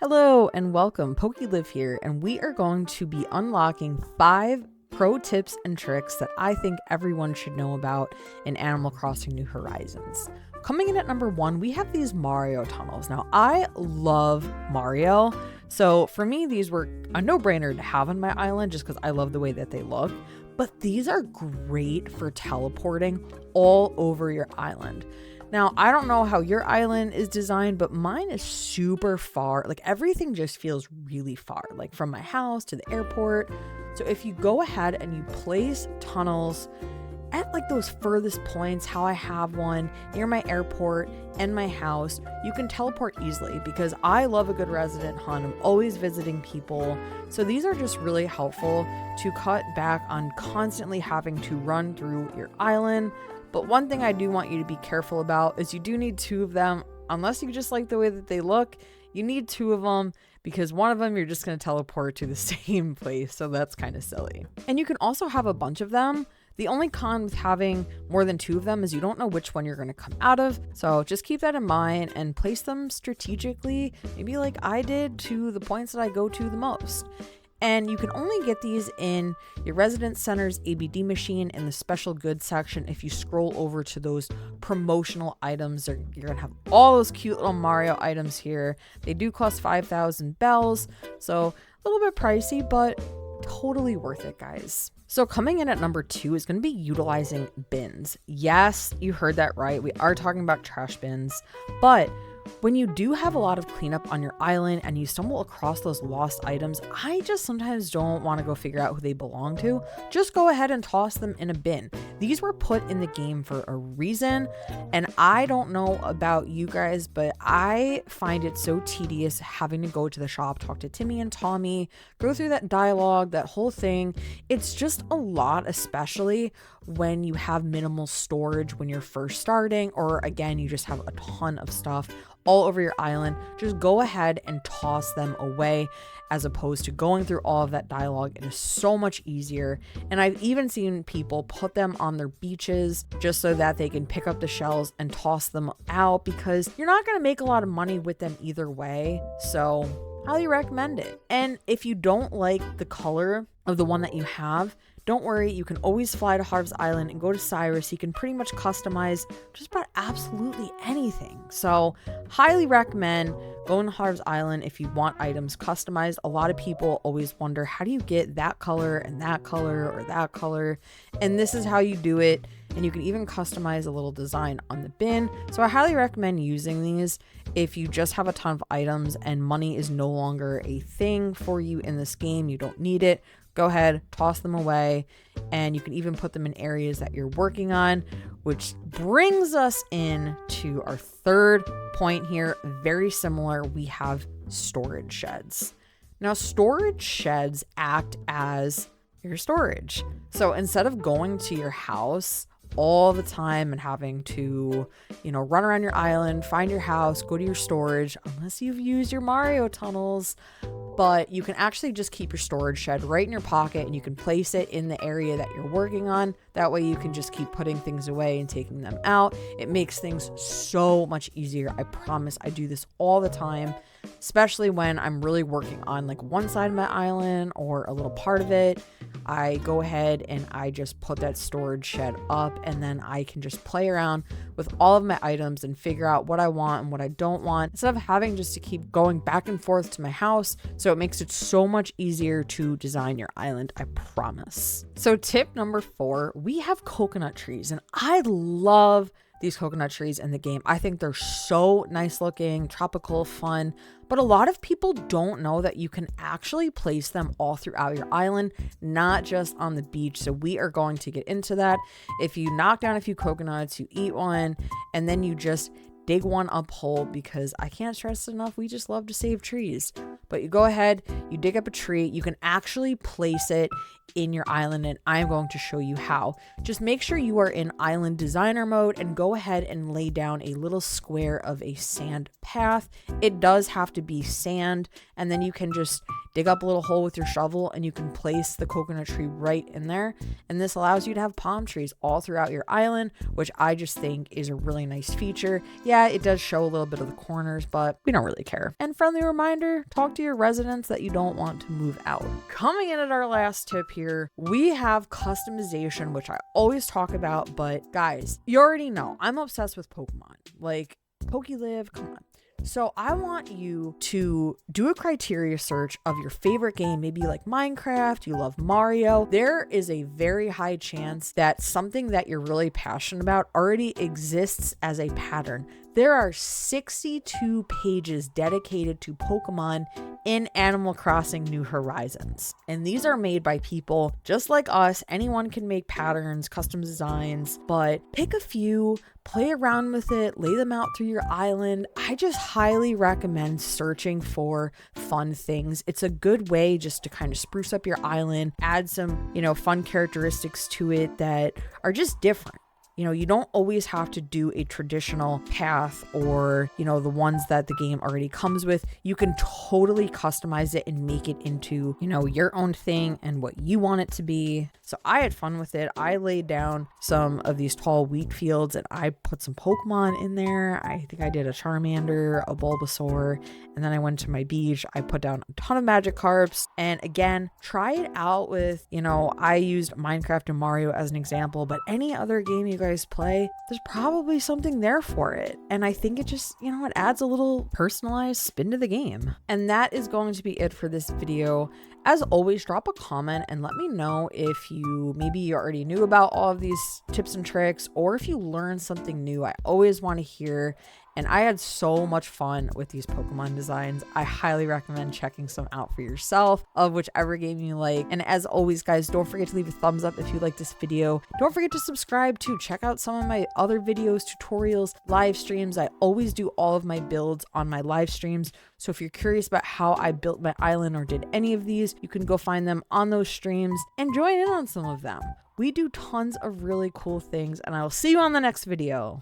Hello and welcome, PokeLive here, and we are going to be unlocking 5 pro tips and tricks that I think everyone should know about in Animal Crossing New Horizons. Coming in at number 1, we have these Mario tunnels. Now, I love Mario, so for me, these were a no-brainer to have on my island just because I love the way that they look, but these are great for teleporting all over your island. Now, I don't know how your island is designed, but mine is super far. Like everything just feels really far, like from my house to the airport. So if you go ahead and you place tunnels at like those furthest points, how I have one near my airport and my house, you can teleport easily because I love a good resident hunt. I'm always visiting people. So these are just really helpful to cut back on constantly having to run through your island. But one thing I do want you to be careful about is you do need 2 of them. Unless you just like the way that they look, you need 2 of them because one of them you're just going to teleport to the same place. So that's kind of silly. And you can also have a bunch of them. The only con with having more than 2 of them is you don't know which one you're going to come out of. So just keep that in mind and place them strategically, maybe like I did, to the points that I go to the most. And you can only get these in your residence center's ABD machine in the special goods section. If you scroll over to those promotional items, you're going to have all those cute little Mario items here. They do cost 5,000 bells, so a little bit pricey, but totally worth it, guys. So coming in at number 2 is going to be utilizing bins. Yes, you heard that right. We are talking about trash bins, but when you do have a lot of cleanup on your island and you stumble across those lost items, I just sometimes don't want to go figure out who they belong to. Just go ahead and toss them in a bin. These were put in the game for a reason, and I don't know about you guys, but I find it so tedious having to go to the shop, talk to Timmy and Tommy, go through that dialogue, that whole thing. It's just a lot, especially when you have minimal storage when you're first starting, or again, you just have a ton of stuff all over your island. Just go ahead and toss them away as opposed to going through all of that dialogue. It is so much easier. And I've even seen people put them on their beaches just so that they can pick up the shells and toss them out because you're not going to make a lot of money with them either way. So highly recommend it. And if you don't like the color of the one that you have, don't worry, you can always fly to Harv's Island and go to Cyrus. You can pretty much customize just about absolutely anything. So highly recommend going to Harv's Island if you want items customized. A lot of people always wonder, how do you get that color and that color or that color? And this is how you do it. And you can even customize a little design on the bin. So I highly recommend using these if you just have a ton of items and money is no longer a thing for you in this game. You don't need it. Go ahead, toss them away, and you can even put them in areas that you're working on, which brings us in to our third point here. Very similar, we have storage sheds. Now, storage sheds act as your storage. So instead of going to your house all the time and having to, run around your island, find your house, go to your storage, unless you've used your Mario tunnels, but you can actually just keep your storage shed right in your pocket and you can place it in the area that you're working on. That way you can just keep putting things away and taking them out. It makes things so much easier. I promise I do this all the time, especially when I'm really working on like one side of my island or a little part of it. I go ahead and I just put that storage shed up, and then I can just play around with all of my items and figure out what I want and what I don't want instead of having just to keep going back and forth to my house. So it makes it so much easier to design your island, I promise. So tip number 4, we have coconut trees, and I love these coconut trees in the game. I think they're so nice looking, tropical, fun, but a lot of people don't know that you can actually place them all throughout your island, not just on the beach. So we are going to get into that. If you knock down a few coconuts, you eat one, and then you just dig one up whole, because I can't stress enough, we just love to save trees. But you go ahead, you dig up a tree, you can actually place it in your island, and I'm going to show you how. Just make sure you are in island designer mode and go ahead and lay down a little square of a sand path. It does have to be sand, and then you can just dig up a little hole with your shovel and you can place the coconut tree right in there. And this allows you to have palm trees all throughout your island, which I just think is a really nice feature. Yeah, it does show a little bit of the corners, but we don't really care. And friendly reminder, talk to your residents that you don't want to move out. Coming in at our last tip here, we have customization, which I always talk about, but guys, you already know I'm obsessed with Pokemon. Like, PokeLive, come on. So I want you to do a criteria search of your favorite game, maybe like Minecraft, you love Mario. There is a very high chance that something that you're really passionate about already exists as a pattern. There are 62 pages dedicated to Pokemon in Animal Crossing New Horizons. And these are made by people just like us. Anyone can make patterns, custom designs, but pick a few, play around with it, lay them out through your island. I just highly recommend searching for fun things. It's a good way just to kind of spruce up your island, add some, fun characteristics to it that are just different. You don't always have to do a traditional path or, the ones that the game already comes with. You can totally customize it and make it into, your own thing and what you want it to be. So I had fun with it. I laid down some of these tall wheat fields and I put some Pokemon in there. I think I did a Charmander, a Bulbasaur, and then I went to my beach. I put down a ton of Magikarps. And again, try it out with, I used Minecraft and Mario as an example, but any other game you guys play, there's probably something there for it. And I think it just, it adds a little personalized spin to the game. And that is going to be it for this video. As always, drop a comment and let me know if you maybe already knew about all of these tips and tricks, or if you learned something new. I always want to hear. And I had so much fun with these Pokemon designs. I highly recommend checking some out for yourself of whichever game you like. And as always, guys, don't forget to leave a thumbs up if you like this video. Don't forget to subscribe too. Check out some of my other videos, tutorials, live streams. I always do all of my builds on my live streams. So if you're curious about how I built my island or did any of these, you can go find them on those streams and join in on some of them. We do tons of really cool things, and I will see you on the next video.